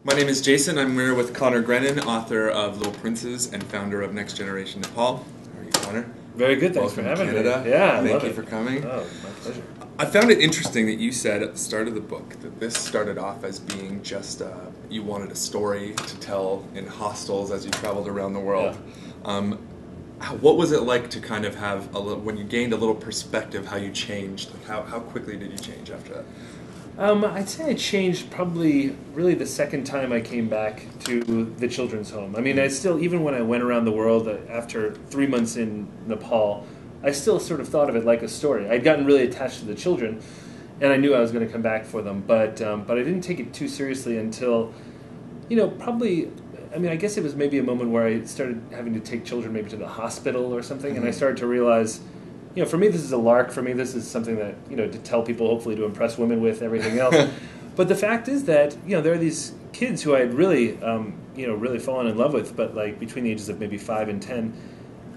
My name is Jason. I'm here with Conor Grennan, author of Little Princes and founder of Next Generation Nepal. How are you, Conor? Very good. Thanks Welcome for having to Canada. me. Yeah, Thank you for coming. Oh, my pleasure. I found it interesting that you said at the start of the book that this started off as being just you wanted a story to tell in hostels as you traveled around the world. Yeah. What was it like to kind of have when you gained a little perspective? How you changed? Like how quickly did you change after that? I'd say I changed probably really the second time I came back to the children's home. I mean, I still, even when I went around the world after 3 months in Nepal, I still sort of thought of it like a story. I'd gotten really attached to the children, and I knew I was going to come back for them, but I didn't take it too seriously until, probably, I mean, I guess it was maybe a moment where I started having to take children maybe to the hospital or something, and I started to realize, for me this is a lark. For me this is something that, to tell people, hopefully to impress women with, everything else. But the fact is that, there are these kids who I had really, really fallen in love with, but like between the ages of maybe 5 and 10.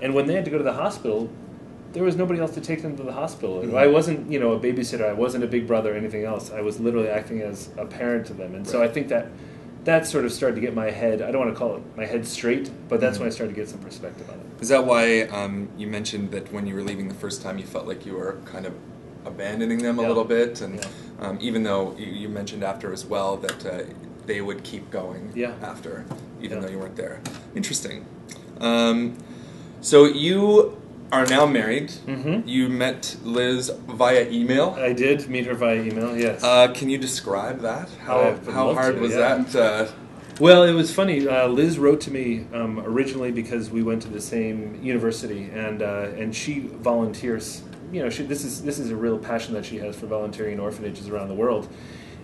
And when they had to go to the hospital, there was nobody else to take them to the hospital. Mm-hmm. I wasn't, a babysitter. I wasn't a big brother or anything else. I was literally acting as a parent to them. And so I think that sort of started to get my head, I don't want to call it my head straight, but that's when I started to get some perspective on it. Is that why you mentioned that when you were leaving the first time you felt like you were kind of abandoning them a little bit? And even though you mentioned after as well that they would keep going after, even though you weren't there. Interesting. So you are now married. Mm-hmm. You met Liz via email. I did meet her via email, yes. Can you describe that? How hard was that? Well, it was funny. Liz wrote to me originally because we went to the same university, and she volunteers. This is a real passion that she has for volunteering in orphanages around the world.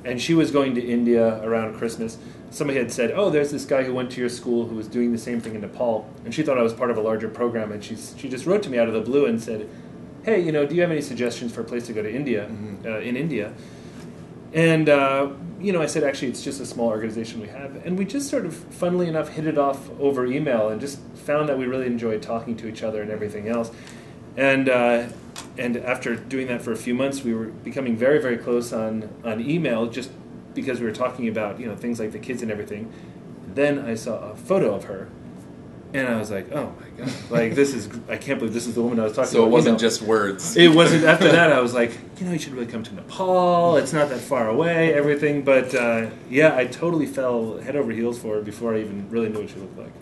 And she was going to India around Christmas. Somebody had said, "Oh, there's this guy who went to your school who was doing the same thing in Nepal," and she thought I was part of a larger program. And she just wrote to me out of the blue and said, "Hey, do you have any suggestions for a place to go to India in India?" And I said, "Actually, it's just a small organization we have." And we just sort of, funnily enough, hit it off over email and just found that we really enjoyed talking to each other and everything else. And after doing that for a few months, we were becoming very, very close on email, just because we were talking about things like the kids and everything. Then I saw a photo of her, and I was like, "Oh my god! Like I can't believe this is the woman I was talking about." So it wasn't just words. It wasn't. After that, I was like, you should really come to Nepal. It's not that far away. Everything, but I totally fell head over heels for her before I even really knew what she looked like.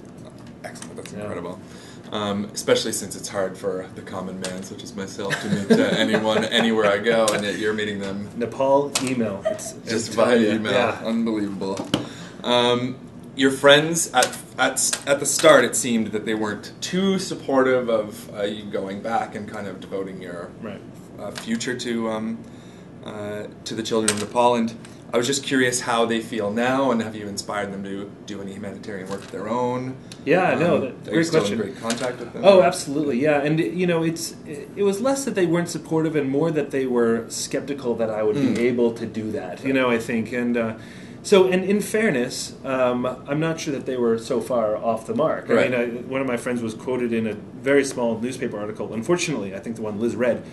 Excellent. That's incredible. Especially since it's hard for the common man, such as myself, to meet anyone anywhere I go, and yet you're meeting them. Nepal email. It's just via email. Yeah. Unbelievable. Your friends at the start, it seemed that they weren't too supportive of you going back and kind of devoting your future to the children of Nepal. And I was just curious how they feel now, and have you inspired them to do any humanitarian work of their own? Yeah, no, great question. Are you still in great contact with them? Oh, absolutely, yeah. And it was less that they weren't supportive, and more that they were skeptical that I would be able to do that. I think, and so, and in fairness, I'm not sure that they were so far off the mark. Right. I mean, one of my friends was quoted in a very small newspaper article. Unfortunately, I think the one Liz read,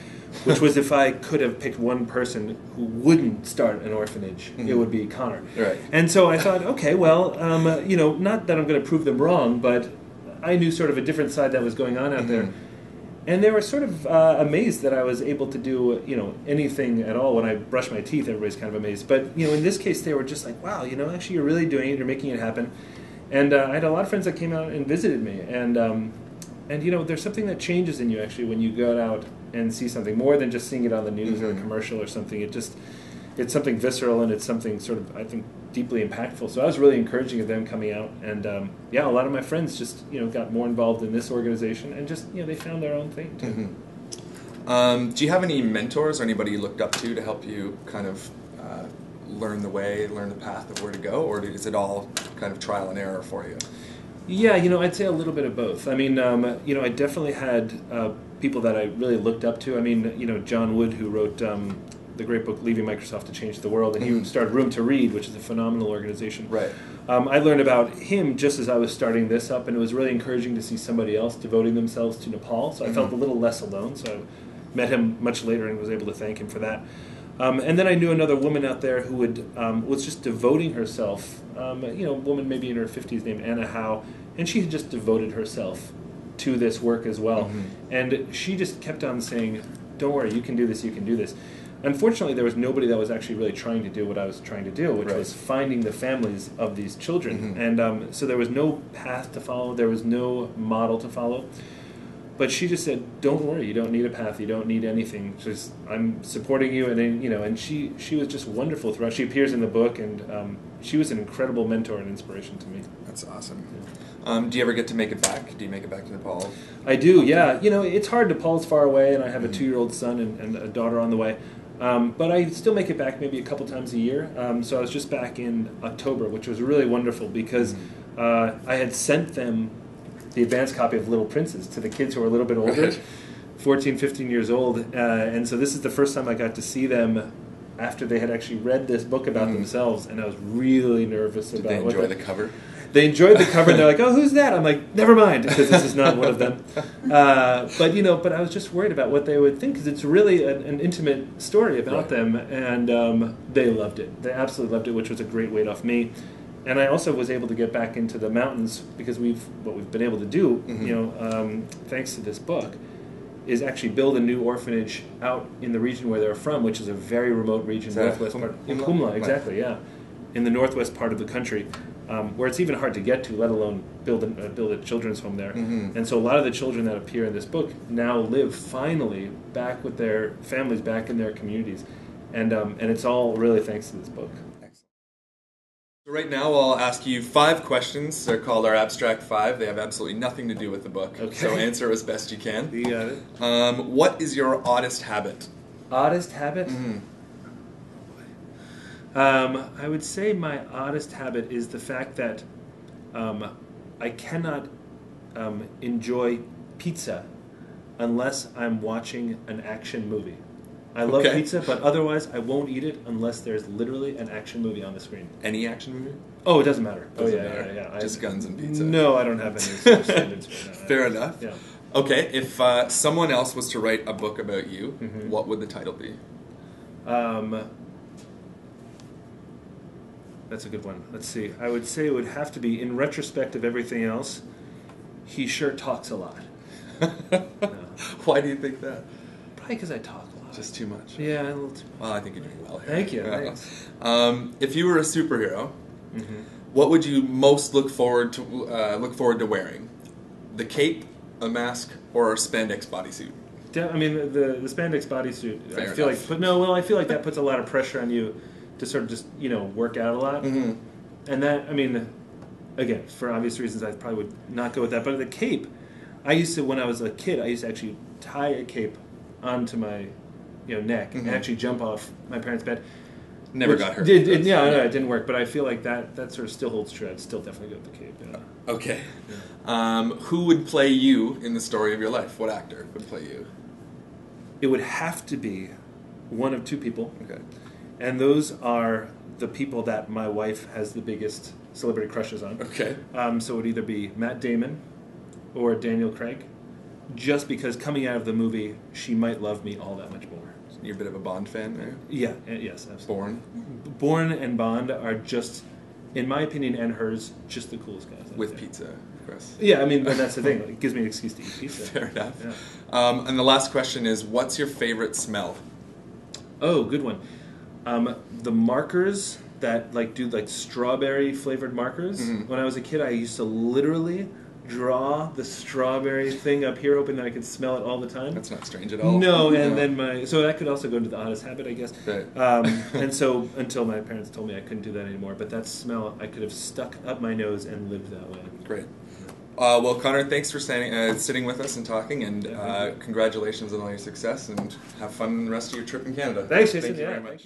which was, if I could have picked one person who wouldn't start an orphanage, it would be Conor. Right. And so I thought, okay, well, not that I'm going to prove them wrong, but I knew sort of a different side that was going on out there. And they were sort of amazed that I was able to do, anything at all. When I brush my teeth, everybody's kind of amazed. But, in this case, they were just like, wow, actually you're really doing it, you're making it happen. And I had a lot of friends that came out and visited me. And there's something that changes in you, actually, when you go out and see something, more than just seeing it on the news or a commercial or something. It's something visceral, and it's something sort of, I think, deeply impactful. So I was really encouraging of them coming out, and a lot of my friends just got more involved in this organization, and just they found their own thing too. Mm-hmm. Do you have any mentors or anybody you looked up to help you kind of learn the path of where to go, or is it all kind of trial and error for you? Yeah, I'd say a little bit of both. I mean, I definitely had people that I really looked up to. I mean, John Wood, who wrote the great book Leaving Microsoft to Change the World, and he started Room to Read, which is a phenomenal organization. Right. I learned about him just as I was starting this up, and it was really encouraging to see somebody else devoting themselves to Nepal, so I felt a little less alone. So I met him much later and was able to thank him for that. And then I knew another woman out there who was just devoting herself, a woman maybe in her 50s named Anna Howe, and she had just devoted herself to this work as well. And she just kept on saying, don't worry, you can do this, you can do this. Unfortunately, there was nobody that was actually really trying to do what I was trying to do, which was finding the families of these children. And so there was no path to follow, there was no model to follow. But she just said, don't worry, you don't need a path, you don't need anything. Just, I'm supporting you. And then, and she was just wonderful throughout. She appears in the book, and she was an incredible mentor and inspiration to me. That's awesome. Yeah. Do you ever get to make it back? Do you make it back to Nepal? I do, yeah. It's hard. Nepal's far away, and I have a 2-year-old son and a daughter on the way. But I still make it back maybe a couple times a year. So I was just back in October, which was really wonderful because I had sent them the advanced copy of Little Princes to the kids who were a little bit older, 14, 15 years old. And so this is the first time I got to see them after they had actually read this book about themselves, and I was really nervous about it. Did they enjoy the cover? They enjoyed the cover, and they're like, oh, who's that? I'm like, never mind, because this is not one of them. But I was just worried about what they would think, because it's really an intimate story about them, and they loved it. They absolutely loved it, which was a great weight off me. And I also was able to get back into the mountains, because what we've been able to do, thanks to this book, is actually build a new orphanage out in the region where they're from, which is a very remote region, northwest part. In Kumla, exactly, yeah. In the northwest part of the country, where it's even hard to get to, let alone build a children's home there. And so a lot of the children that appear in this book now live finally back with their families, back in their communities. And it's all really thanks to this book. So right now I'll ask you 5 questions. They're called our Abstract 5. They have absolutely nothing to do with the book. Okay. So answer as best you can. You got it. What is your oddest habit? Oddest habit? I would say my oddest habit is the fact that I cannot enjoy pizza unless I'm watching an action movie. I love pizza, but otherwise I won't eat it unless there's literally an action movie on the screen. Any action movie? Oh, it doesn't matter. Doesn't matter. Yeah. Just guns and pizza. No, I don't have any such standards for that. Fair enough. Yeah. Okay, if someone else was to write a book about you, what would the title be? That's a good one. Let's see. I would say it would have to be, in retrospect of everything else, he sure talks a lot. Why do you think that? Probably because I talk a lot. Just too much. Yeah, a little too much. Well, I think you're doing well here. Thank you. Thanks. If you were a superhero, what would you most look forward to wearing? The cape, a mask, or a spandex bodysuit? I mean, the spandex bodysuit. Fair I feel enough. I feel like that puts a lot of pressure on you to sort of just work out a lot, and that, I mean, again, for obvious reasons, I probably would not go with that. But the cape, I used to, when I was a kid, I used to actually tie a cape onto my neck and actually jump off my parents' bed. Never got hurt. No, it didn't work. But I feel like that sort of still holds true. I'd still definitely go with the cape. Yeah. Okay. Yeah. Who would play you in the story of your life? What actor would play you? It would have to be one of 2 people. Okay. And those are the people that my wife has the biggest celebrity crushes on. Okay. So it would either be Matt Damon or Daniel Craig, just because coming out of the movie, she might love me all that much more. You're a bit of a Bond fan there? Yeah, yes, absolutely. Bourne and Bond are just, in my opinion and hers, just the coolest guys. With pizza, of course. Yeah, I mean, and that's the thing. It gives me an excuse to eat pizza. Fair enough. Yeah. And the last question is, what's your favorite smell? Oh, good one. The markers that do strawberry flavored markers. When I was a kid, I used to literally draw the strawberry thing up here, hoping that I could smell it all the time. That's not strange at all. No, and then so that could also go into the oddest habit, I guess. Right. And so until my parents told me I couldn't do that anymore, but that smell I could have stuck up my nose and lived that way. Great. Well, Conor, thanks for sitting with us and talking, and congratulations on all your success, and have fun the rest of your trip in Canada. Thanks, Jason. Thank you very much.